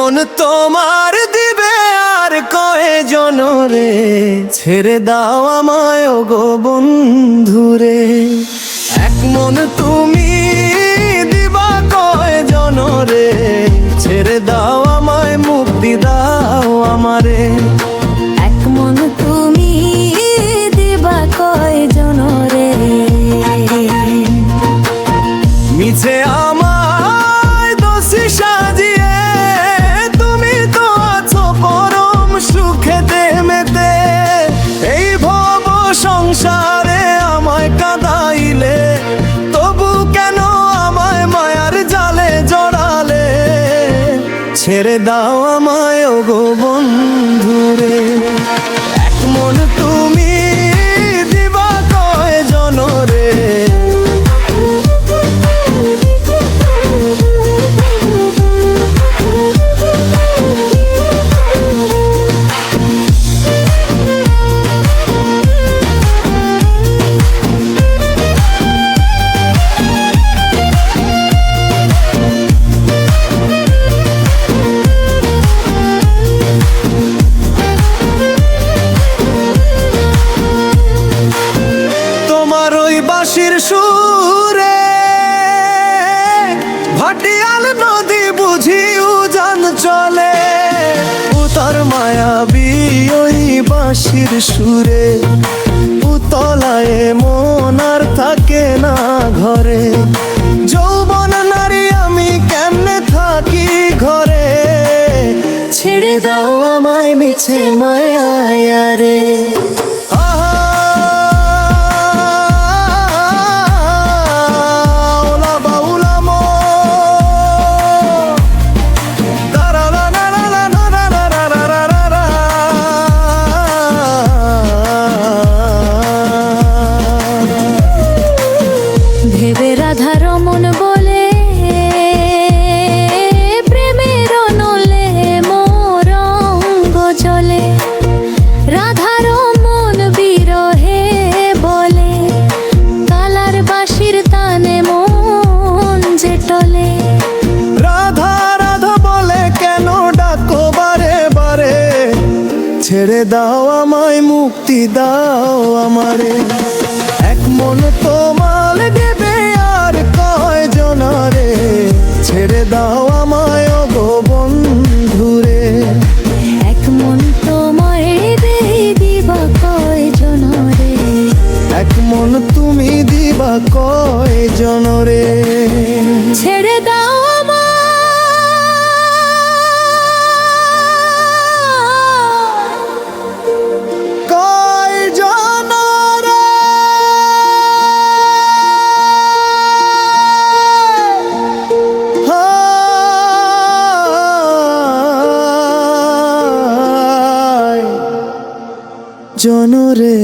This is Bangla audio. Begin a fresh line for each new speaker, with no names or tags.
মন তোমার দিবে আর কয়জন রে, ছেড়ে দাও আমায় গো বন্ধুরে। এক মন তুমি দিবা কয়জন রে, ছেড়ে দাও আমায় মুক্তি দাও আমারে।
এক মন তুমি দিবা কয়জন রে,
মিছে আমায় দোষী সাজিয়ে তুমি তো আছো পরম সুখেতে মেতে। এই ভব সংসারে আমায় কাঁদাইলে, তবু কেন আমায় মায়ার জালে জড়ালে। ছেড়ে দাও আমায় গো বন্ধুরে। এক মন তুমি দিবা কয়জন রে, বাঁশির সুরে ভাটিয়াল নদী বুঝি উজান চলে। উতার মায়াবী ওই বাঁশির সুরে, উতলায় মন আর থাকে না ঘরে। যৌবন নারী আমি কেমনে থাকি ঘরে, ছেড়ে দাও আমায় মিছে মায়া রে।
ভেবে রাধার মন বলে প্রেমের নলে মোর অঙ্গ জলে। রাধার মন বিরহে বলে কালার বাঁশির তানে মন যে টলে।
রাধা রাধা বলে কেন ডাকো বারে বারে, ছেড়ে দাও আমায় মুক্তি দাও আমারে। এক মন তোমার দেবে আর কয়জন রে, ছেড়ে দাও আমায় গো বন্ধুরে।
এক মন তোমায় দিবা কয়জন রে,
এক মন তুমি দিবা কয়জন রে,
ছেড়ে দাও
জনরে।